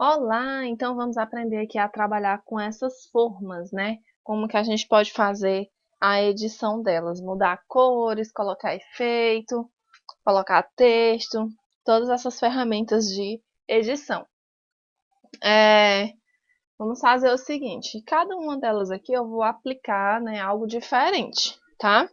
Olá, então vamos aprender aqui a trabalhar com essas formas, né? Como que a gente pode fazer a edição delas, mudar cores, colocar efeito, colocar texto, todas essas ferramentas de edição. É, Vamos fazer o seguinte, cada uma delas aqui eu vou aplicar, né, algo diferente, tá?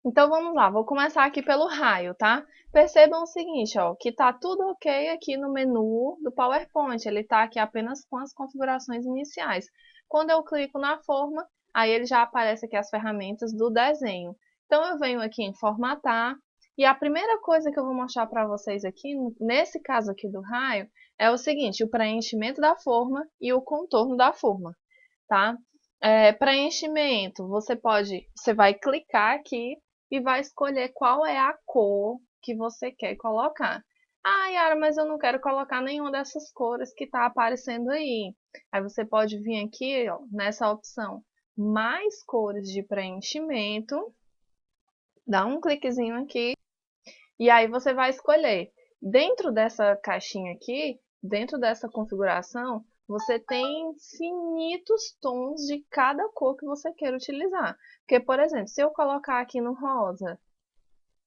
Então vamos lá, vou começar aqui pelo raio, tá? Percebam o seguinte, ó, que tá tudo ok aqui no menu do PowerPoint, ele tá aqui apenas com as configurações iniciais. Quando eu clico na forma, aí ele já aparece aqui as ferramentas do desenho. Então eu venho aqui em formatar, e a primeira coisa que eu vou mostrar para vocês aqui, nesse caso aqui do raio, é o seguinte, o preenchimento da forma e o contorno da forma, tá? Preenchimento, você vai clicar aqui e vai escolher qual é a cor que você quer colocar. Ah, Yara, mas eu não quero colocar nenhuma dessas cores que está aparecendo aí. Aí você pode vir aqui, ó, nessa opção, mais cores de preenchimento, dá um cliquezinho aqui e aí você vai escolher. Dentro dessa caixinha aqui, dentro dessa configuração, você tem infinitos tons de cada cor que você queira utilizar. Porque, por exemplo, se eu colocar aqui no rosa,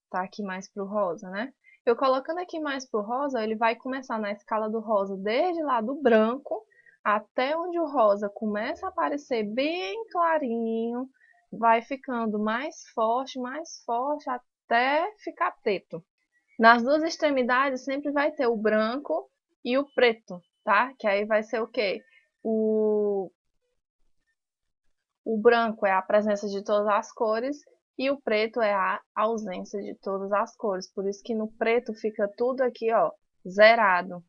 tá aqui mais pro rosa, né? Eu colocando aqui mais pro rosa, ele vai começar na escala do rosa desde lá do branco até onde o rosa começa a aparecer bem clarinho, vai ficando mais forte até ficar preto. Nas duas extremidades sempre vai ter o branco e o preto, tá? Que aí vai ser o quê? O, o branco é a presença de todas as cores e o preto é a ausência de todas as cores. Por isso que no preto fica tudo aqui, ó, zerado.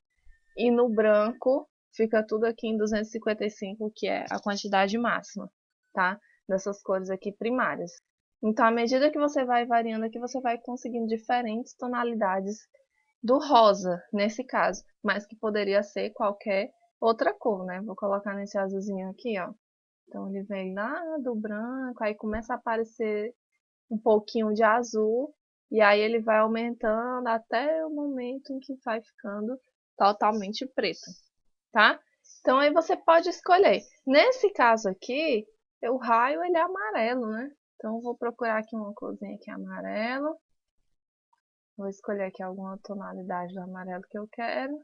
E no branco fica tudo aqui em 255, que é a quantidade máxima, tá? Dessas cores aqui primárias. Então, à medida que você vai variando aqui, você vai conseguindo diferentes tonalidades do rosa, nesse caso, mas que poderia ser qualquer outra cor, né? Vou colocar nesse azulzinho aqui, ó. Então, ele vem lá do branco, aí começa a aparecer um pouquinho de azul, e aí ele vai aumentando até o momento em que vai ficando totalmente preto, tá? Então, aí você pode escolher. Nesse caso aqui, o raio ele é amarelo, né? Então, eu vou procurar aqui uma corzinha aqui amarelo. Vou escolher aqui alguma tonalidade do amarelo que eu quero.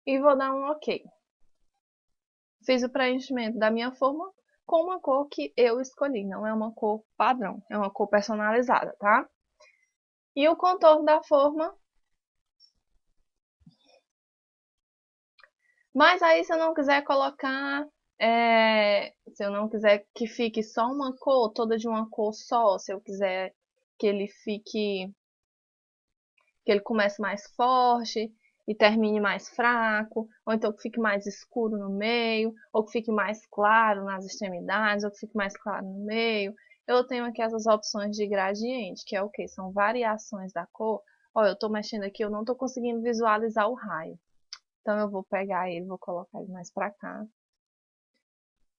E vou dar um OK. Fiz o preenchimento da minha forma com uma cor que eu escolhi. Não é uma cor padrão, é uma cor personalizada, tá? E o contorno da forma. Mas aí se eu não quiser colocar... se eu não quiser que fique só uma cor, toda de uma cor só. Se eu quiser que ele fique... que ele comece mais forte e termine mais fraco, ou então que fique mais escuro no meio, ou que fique mais claro nas extremidades, ou que fique mais claro no meio. Eu tenho aqui essas opções de gradiente, que é o que? São variações da cor. Olha, eu estou mexendo aqui, eu não estou conseguindo visualizar o raio. Então eu vou pegar ele, vou colocar ele mais para cá.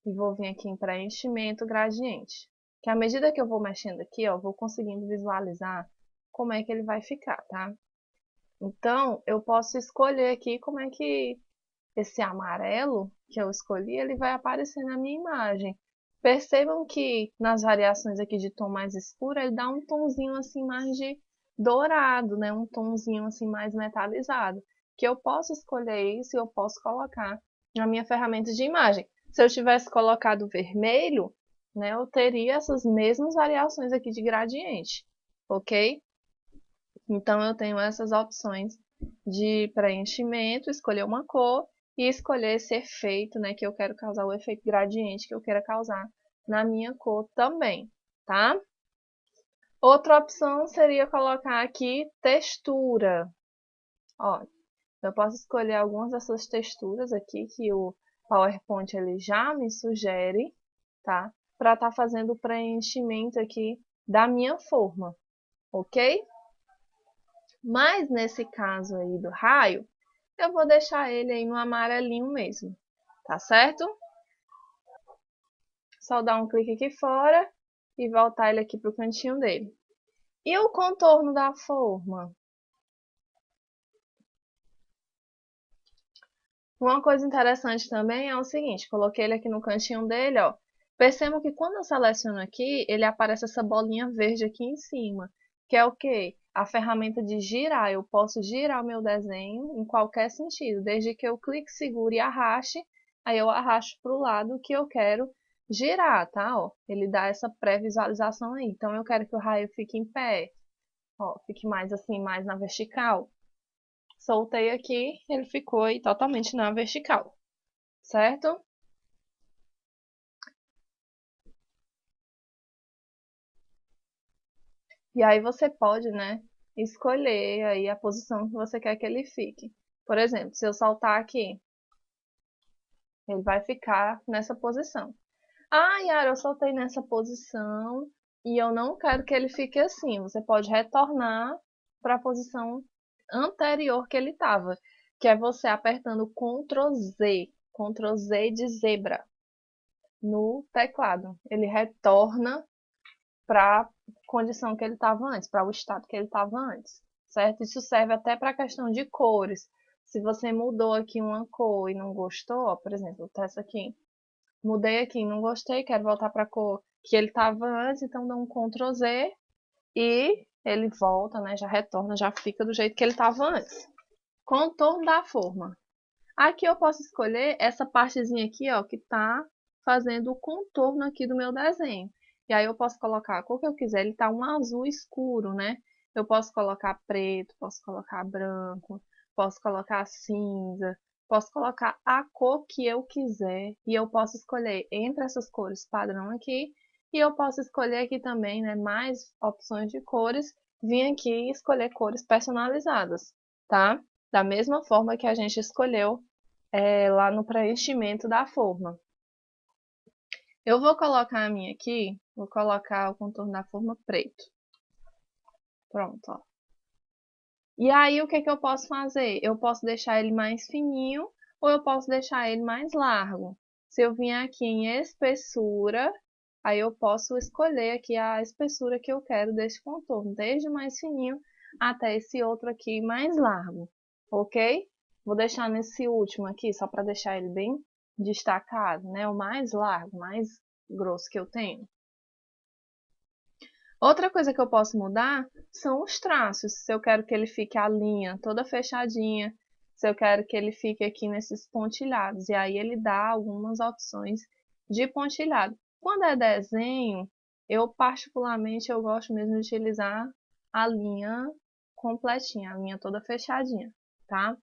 E vou vir aqui em preenchimento gradiente. Que à medida que eu vou mexendo aqui, ó, eu vou conseguindo visualizar como é que ele vai ficar, tá? Então, eu posso escolher aqui como é que esse amarelo que eu escolhi, ele vai aparecer na minha imagem. Percebam que nas variações aqui de tom mais escuro, ele dá um tomzinho assim mais de dourado, né? Um tomzinho assim mais metalizado. Que eu posso escolher isso e eu posso colocar na minha ferramenta de imagem. Se eu tivesse colocado vermelho, né, eu teria essas mesmas variações aqui de gradiente, ok? Então, eu tenho essas opções de preenchimento, escolher uma cor e escolher esse efeito, né, que eu quero causar, o efeito gradiente que eu quero causar na minha cor também, tá? Outra opção seria colocar aqui textura. Ó, eu posso escolher algumas dessas texturas aqui que o PowerPoint ele já me sugere, tá? Para estar fazendo o preenchimento aqui da minha forma, ok? Mas nesse caso aí do raio, eu vou deixar ele aí no amarelinho mesmo, tá certo? Só dar um clique aqui fora e voltar ele aqui para o cantinho dele. E o contorno da forma? Uma coisa interessante também é o seguinte, coloquei ele aqui no cantinho dele, ó. Percebam que quando eu seleciono aqui, ele aparece essa bolinha verde aqui em cima, que é o quê? A ferramenta de girar. Eu posso girar o meu desenho em qualquer sentido, desde que eu clique, segure e arraste, aí eu arrasto para o lado que eu quero girar, tá? Ó, ele dá essa pré-visualização aí. Então, eu quero que o raio fique em pé, ó, fique mais assim, mais na vertical. Soltei aqui, ele ficou aí totalmente na vertical, certo? E aí você pode, né, escolher aí a posição que você quer que ele fique. Por exemplo, se eu soltar aqui, ele vai ficar nessa posição. Ah, Yara, eu soltei nessa posição e eu não quero que ele fique assim. Você pode retornar para a posição anterior que ele estava, que é você apertando Ctrl Z de zebra no teclado. Ele retorna para a condição que ele estava antes, para o estado que ele estava antes, certo? Isso serve até para a questão de cores. Se você mudou aqui uma cor e não gostou, ó, por exemplo, tá essa aqui. Mudei aqui, não gostei, quero voltar para a cor que ele estava antes, então dá um Ctrl Z e ele volta, né? Já retorna, já fica do jeito que ele estava antes. Contorno da forma. Aqui eu posso escolher essa partezinha aqui, ó, que tá fazendo o contorno aqui do meu desenho. E aí eu posso colocar a cor que eu quiser, ele tá um azul escuro, né? Eu posso colocar preto, posso colocar branco, posso colocar cinza, posso colocar a cor que eu quiser. E eu posso escolher entre essas cores padrão aqui. E eu posso escolher aqui também, né, mais opções de cores. Vim aqui e escolher cores personalizadas, tá? Da mesma forma que a gente escolheu lá no preenchimento da forma. Eu vou colocar a minha aqui, vou colocar o contorno da forma preto. Pronto, ó. E aí, o que que eu posso fazer? Eu posso deixar ele mais fininho ou eu posso deixar ele mais largo. Se eu vier aqui em espessura, aí eu posso escolher aqui a espessura que eu quero desse contorno, desde o mais fininho até esse outro aqui mais largo, ok? Vou deixar nesse último aqui, só para deixar ele bem destacado, né? O mais largo, mais grosso que eu tenho. Outra coisa que eu posso mudar são os traços. Se eu quero que ele fique a linha toda fechadinha, se eu quero que ele fique aqui nesses pontilhados. E aí ele dá algumas opções de pontilhado. Quando é desenho, eu particularmente eu gosto mesmo de utilizar a linha completinha, a linha toda fechadinha, tá?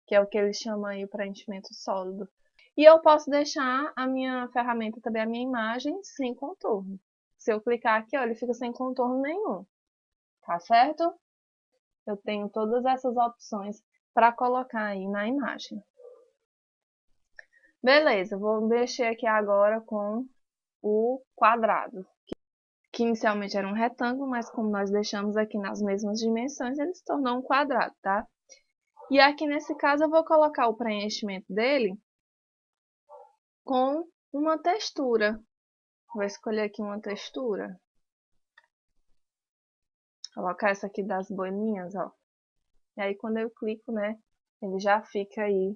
Que é o que eles chamam aí o preenchimento sólido. E eu posso deixar a minha ferramenta também, a minha imagem, sem contorno. Se eu clicar aqui, ó, ele fica sem contorno nenhum, tá certo? Eu tenho todas essas opções para colocar aí na imagem. Beleza, vou mexer aqui agora com o quadrado, que inicialmente era um retângulo, mas como nós deixamos aqui nas mesmas dimensões, ele se tornou um quadrado, tá? E aqui nesse caso eu vou colocar o preenchimento dele com uma textura. Vou escolher aqui uma textura. Colocar essa aqui das bolinhas, ó. E aí quando eu clico, né, ele já fica aí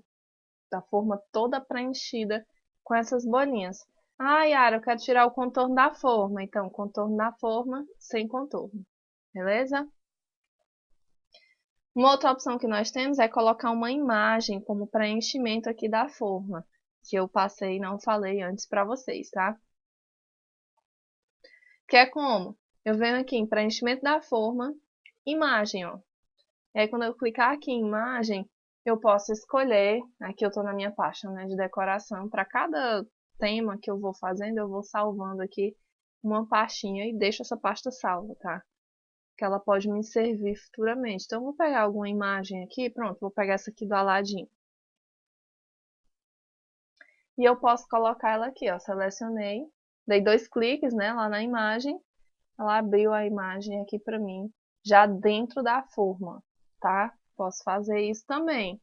da forma toda preenchida com essas bolinhas. Ah, Yara, eu quero tirar o contorno da forma. Então, contorno da forma sem contorno. Beleza? Uma outra opção que nós temos é colocar uma imagem como preenchimento aqui da forma, que eu passei e não falei antes para vocês, tá? Que é como? Eu venho aqui em preenchimento da forma, imagem, ó. E aí, quando eu clicar aqui em imagem, eu posso escolher, aqui eu estou na minha pasta, né, de decoração, para cada tema que eu vou fazendo, eu vou salvando aqui uma pastinha e deixo essa pasta salva, tá? Que ela pode me servir futuramente. Então, eu vou pegar alguma imagem aqui, pronto, vou pegar essa aqui do Aladim. E eu posso colocar ela aqui, ó, selecionei, dei 2 cliques, né, lá na imagem, ela abriu a imagem aqui para mim, já dentro da forma, tá? Posso fazer isso também.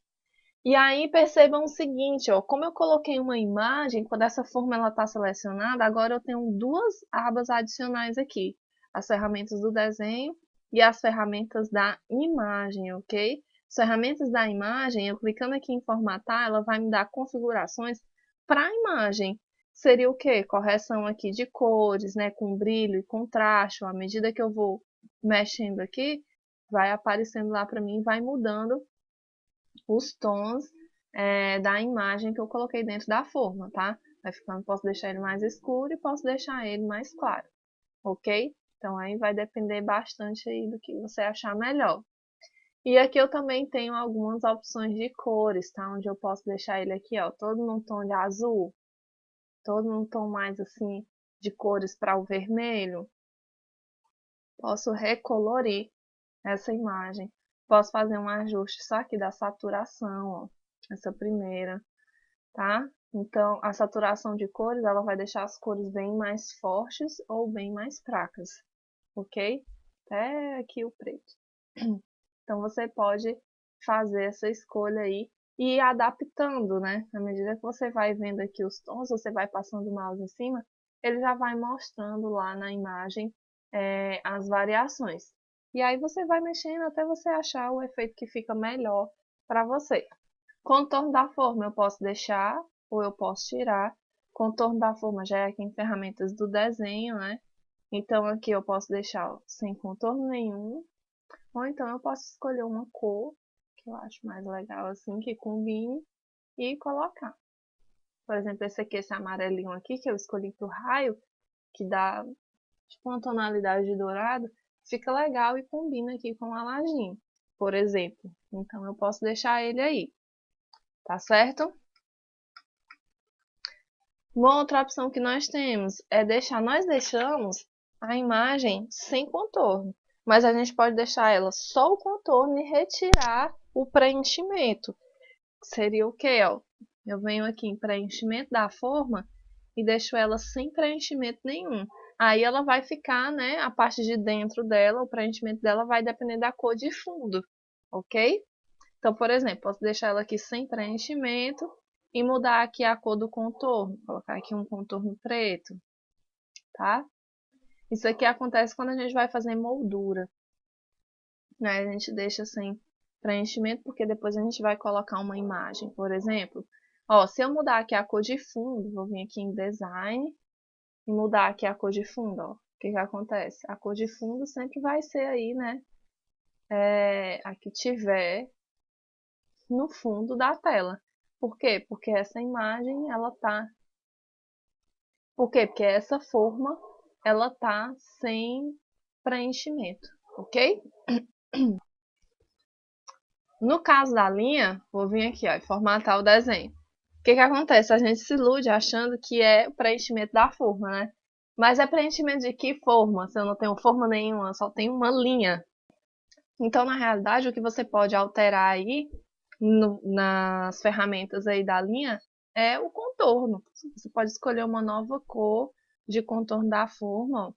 E aí percebam o seguinte, ó, como eu coloquei uma imagem, quando essa forma ela está selecionada, agora eu tenho duas abas adicionais aqui, as ferramentas do desenho e as ferramentas da imagem, ok? As ferramentas da imagem, eu clicando aqui em formatar, ela vai me dar configurações para a imagem. Seria o quê? Correção aqui de cores, né, com brilho e contraste. À medida que eu vou mexendo aqui, vai aparecendo lá para mim, vai mudando os tons da imagem que eu coloquei dentro da forma, tá? Vai ficando, posso deixar ele mais escuro e posso deixar ele mais claro, ok? Então aí vai depender bastante aí do que você achar melhor. E aqui eu também tenho algumas opções de cores, tá? Onde eu posso deixar ele aqui, ó, todo num tom de azul, todo num tom mais assim de cores para o vermelho. Posso recolorir essa imagem. Posso fazer um ajuste só aqui da saturação, ó, essa primeira, tá? Então, a saturação de cores, ela vai deixar as cores bem mais fortes ou bem mais fracas, ok? Até aqui o preto. Então, você pode fazer essa escolha aí e ir adaptando, né? À medida que você vai vendo aqui os tons, você vai passando o mouse em cima, ele já vai mostrando lá na imagem as variações. E aí você vai mexendo até você achar o efeito que fica melhor para você. Contorno da forma eu posso deixar ou eu posso tirar. Contorno da forma já é aqui em ferramentas do desenho, né? Então aqui eu posso deixar ó, sem contorno nenhum. Ou então eu posso escolher uma cor que eu acho mais legal assim, que combine e colocar. Por exemplo, esse amarelinho aqui que eu escolhi para o raio, que dá tipo uma tonalidade de dourado, fica legal e combina aqui com o Aladim, por exemplo. Então eu posso deixar ele aí, tá certo? Uma outra opção que nós temos é nós deixamos a imagem sem contorno, mas a gente pode deixar ela só o contorno e retirar o preenchimento. Seria o quê, ó? Eu venho aqui em preenchimento da forma e deixo ela sem preenchimento nenhum. Aí ela vai ficar, né, a parte de dentro dela, o preenchimento dela vai depender da cor de fundo, ok? Então, por exemplo, posso deixar ela aqui sem preenchimento e mudar aqui a cor do contorno. Colocar aqui um contorno preto, tá? Isso aqui acontece quando a gente vai fazer moldura, né? A gente deixa sem preenchimento porque depois a gente vai colocar uma imagem, por exemplo. Ó, se eu mudar aqui a cor de fundo, vou vir aqui em Design e mudar aqui a cor de fundo, ó. O que que acontece? A cor de fundo sempre vai ser aí, né? A que tiver no fundo da tela. Por quê? Porque essa imagem, ela tá... Por quê? Porque essa forma, ela tá sem preenchimento, ok? No caso da linha, vou vir aqui, ó, e formatar o desenho. O que que acontece? A gente se ilude achando que é o preenchimento da forma, né? Mas é preenchimento de que forma? Se eu não tenho forma nenhuma, eu só tenho uma linha. Então, na realidade, o que você pode alterar aí nas ferramentas aí da linha é o contorno. Você pode escolher uma nova cor de contorno da forma, ó,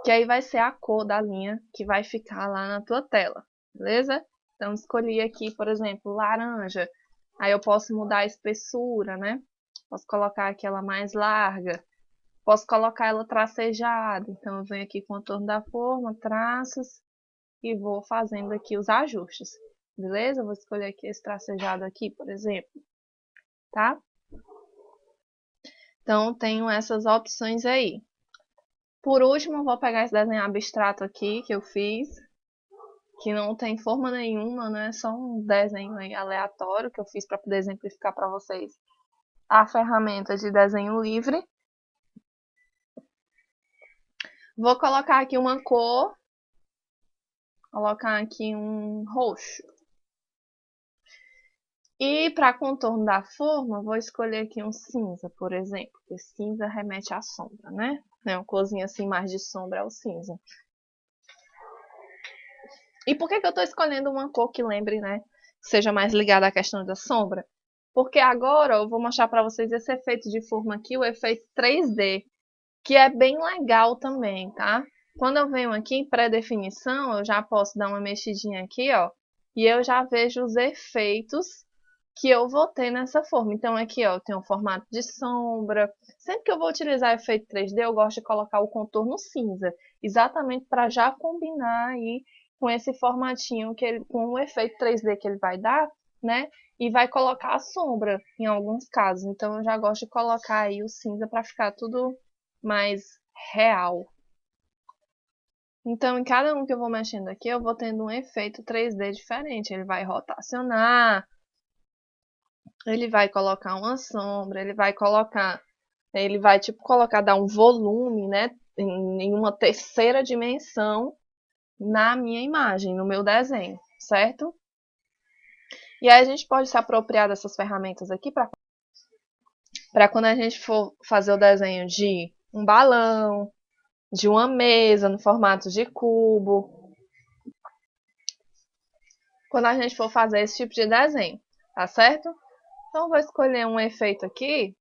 que aí vai ser a cor da linha que vai ficar lá na tua tela, beleza? Então, escolhi aqui, por exemplo, laranja. Aí eu posso mudar a espessura, né? Posso colocar aqui ela mais larga. Posso colocar ela tracejada. Então, eu venho aqui contorno da forma, traços e vou fazendo aqui os ajustes, beleza? Vou escolher aqui esse tracejado aqui, por exemplo, tá? Então, tenho essas opções aí. Por último, eu vou pegar esse desenho abstrato aqui que eu fiz, que não tem forma nenhuma, né? Só um desenho aí aleatório que eu fiz para poder exemplificar para vocês a ferramenta de desenho livre. Vou colocar aqui uma cor, colocar aqui um roxo. E para contorno da forma, vou escolher aqui um cinza, por exemplo, porque cinza remete à sombra, né? É uma corzinha assim mais de sombra é o cinza. E por que que eu estou escolhendo uma cor que lembre, né? Seja mais ligada à questão da sombra? Porque agora eu vou mostrar para vocês esse efeito de forma aqui, o efeito 3D, que é bem legal também, tá? Quando eu venho aqui em pré-definição, eu já posso dar uma mexidinha aqui, ó, e eu já vejo os efeitos que eu vou ter nessa forma. Então aqui, ó, eu tenho um formato de sombra. Sempre que eu vou utilizar efeito 3D, eu gosto de colocar o contorno cinza, exatamente para já combinar aí com esse formatinho com o efeito 3D que ele vai dar, né? E vai colocar a sombra em alguns casos. Então eu já gosto de colocar aí o cinza para ficar tudo mais real. Então, em cada um que eu vou mexendo aqui, eu vou tendo um efeito 3D diferente. Ele vai rotacionar, ele vai colocar uma sombra, ele vai tipo colocar, dar um volume, né, em uma terceira dimensão na minha imagem, no meu desenho, certo? E aí a gente pode se apropriar dessas ferramentas aqui para quando a gente for fazer o desenho de um balão, de uma mesa no formato de cubo, quando a gente for fazer esse tipo de desenho, tá certo? Então, eu vou escolher um efeito aqui.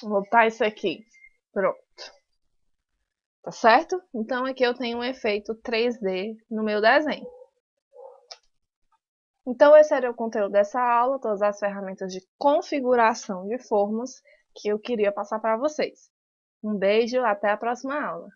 Vou botar isso aqui. Pronto. Tá certo? Então, aqui eu tenho um efeito 3D no meu desenho. Então, esse era o conteúdo dessa aula, todas as ferramentas de configuração de formas que eu queria passar para vocês. Um beijo, até a próxima aula.